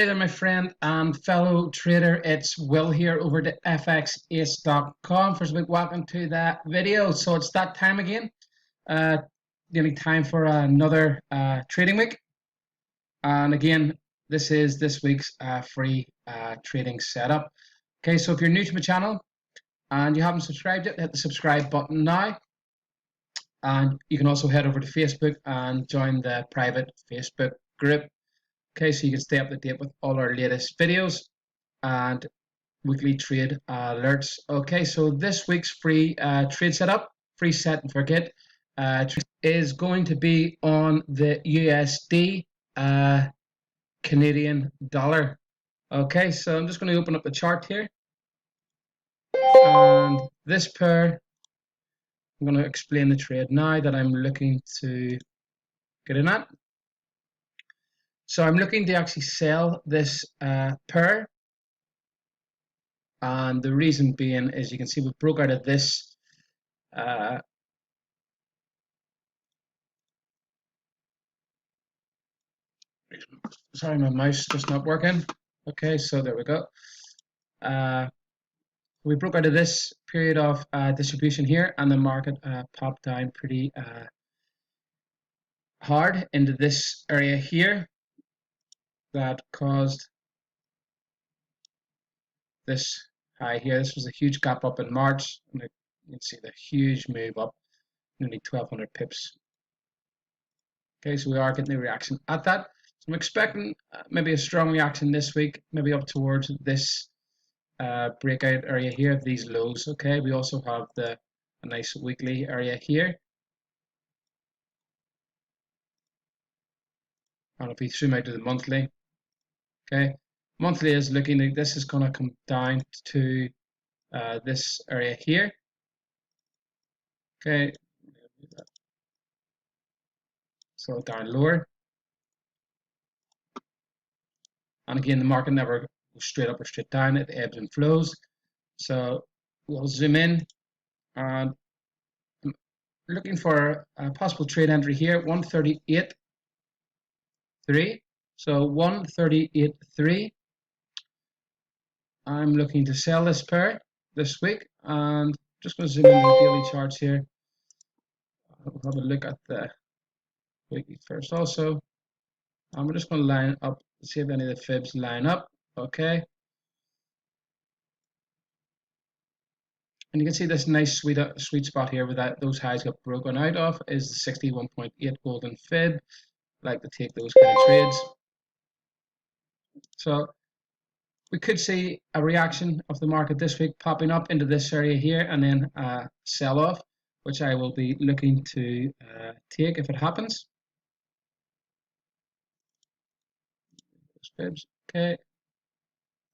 Hey there, my friend and fellow trader. It's Will here over at FXAce.com. First of all, welcome to that video. So it's that time again. Nearly time for another trading week. And again, this is this week's free trading setup. Okay, so if you're new to my channel and you haven't subscribed yet, hit the subscribe button now. And you can also head over to Facebook and join the private Facebook group. Okay, so you can stay up to date with all our latest videos and weekly trade alerts. Okay, so this week's free trade setup, free set and forget, is going to be on the USD Canadian dollar. Okay, so I'm just going to open up the chart here. And this pair, I'm going to explain the trade now that I'm looking to get in at. So I'm looking to actually sell this pair, and the reason being is you can see we broke out of this sorry, my mouse just not working. Okay, so there we go. We broke out of this period of distribution here, and the market popped down pretty hard into this area here that caused this high here. This was a huge gap up in March, and you can see the huge move up, nearly 1,200 pips. Okay, so we are getting a reaction at that. So I'm expecting maybe a strong reaction this week, maybe up towards this breakout area here of these lows. Okay, we also have a nice weekly area here. And if we zoom out to the monthly, okay, monthly is looking like this is going to come down to this area here. Okay, so down lower. And again, the market never goes straight up or straight down, it ebbs and flows. So we'll zoom in and I'm looking for a possible trade entry here, 138.3. So 138.3. I'm looking to sell this pair this week, and just going to zoom in the daily charts here. We'll have a look at the weekly first also. And we're just going to line up, see if any of the fibs line up. Okay. And you can see this nice sweet spot here where those highs got broken out of is the 61.8 golden fib. I like to take those kind of trades. So we could see a reaction of the market this week popping up into this area here and then sell off, which I will be looking to take if it happens. Okay,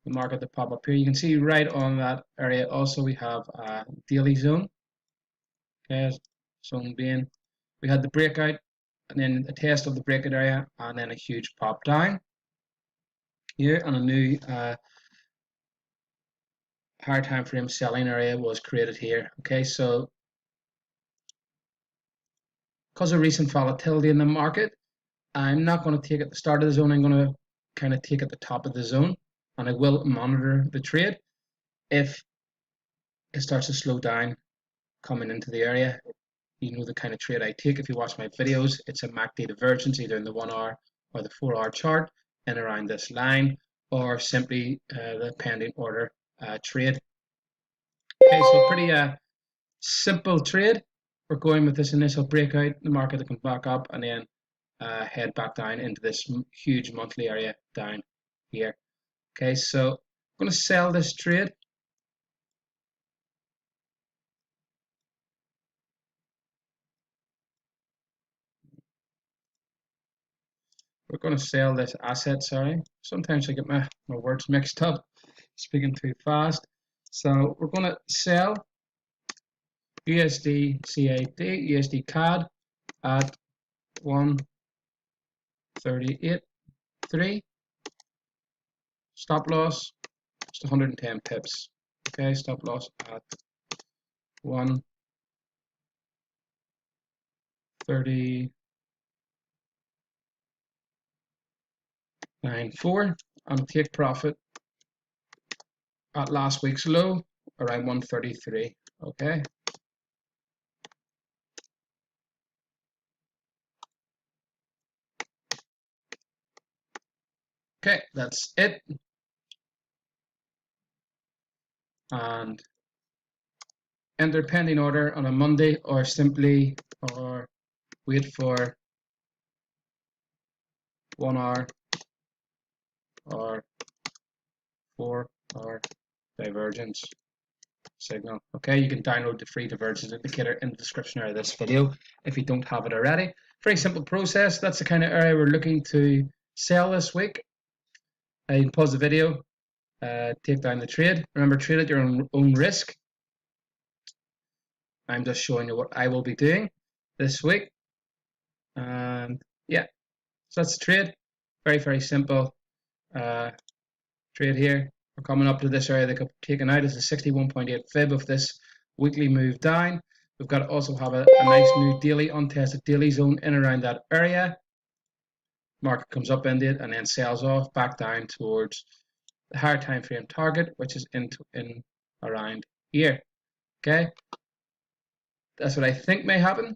the market to pop up here. You can see right on that area also we have a daily zone. Okay, zone being we had the breakout and then a test of the breakout area and then a huge pop down here, and a new higher time frame selling area was created here. Okay, so because of recent volatility in the market, I'm not going to take at the start of the zone. I'm going to kind of take at the top of the zone, and I will monitor the trade. If it starts to slow down coming into the area, you know the kind of trade I take. If you watch my videos, it's a MACD divergence either in the 1 hour or the 4 hour chart and around this line, or simply the pending order trade. Okay, so pretty simple trade. We're going with this initial breakout, the market to come back up and then head back down into this huge monthly area down here. Okay, so I'm going to sell this trade. We're going to sell this asset, sorry. Sometimes I get my words mixed up, speaking too fast. So we're going to sell USDCAD, USDCAD at 138.3. Stop loss, just 110 pips. Okay, stop loss at 130.94. and take profit at last week's low around 133. Okay. Okay, that's it. And enter pending order on a Monday, or simply wait for 1 hour or 4 hour divergence signal. Okay, you can download the free divergence indicator in the description area of this video if you don't have it already. Very simple process. That's the kind of area we're looking to sell this week. You can pause the video, take down the trade. Remember, trade at your own risk. I'm just showing you what I will be doing this week. And yeah, so that's the trade. Very, very simple trade here. We're coming up to this area that got taken out as a 61.8 fib of this weekly move down. We've got to also have a nice new daily untested daily zone in around that area. Market comes up into it and then sells off back down towards the higher time frame target, which is in around here. Okay, that's what I think may happen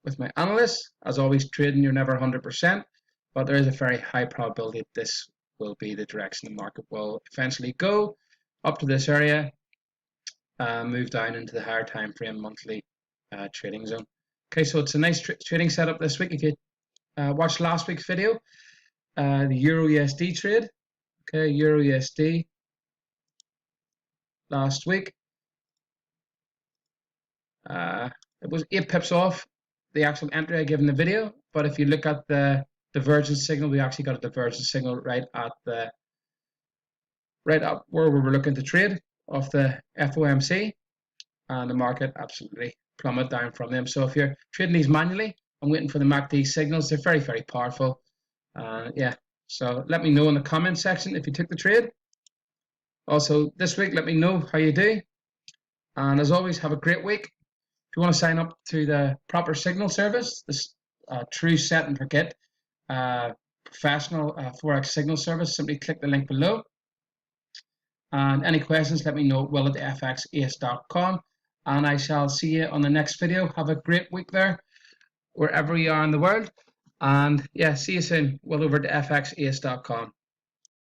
with my analysts. As always, trading, you're never 100%, but there is a very high probability that this will be the direction the market will eventually go up to this area, move down into the higher time frame monthly trading zone. Okay, so it's a nice trading setup this week. If you watched last week's video, the Euro USD trade, okay, Euro USD last week, it was 8 pips off the actual entry I gave in the video, but if you look at the divergence signal, we actually got a divergence signal right up where we were looking to trade off the FOMC, and the market absolutely plummeted down from them. So if you're trading these manually and waiting for the MACD signals, they're very, very powerful. Yeah, so let me know in the comment section if you took the trade. Also, this week, let me know how you do. And as always, have a great week. If you want to sign up to the proper signal service, this true set and forget professional Forex signal service, simply click the link below. And any questions, let me know at will@fxace.com. And I shall see you on the next video. Have a great week there, wherever you are in the world. And yeah, see you soon. Will over to fxace.com.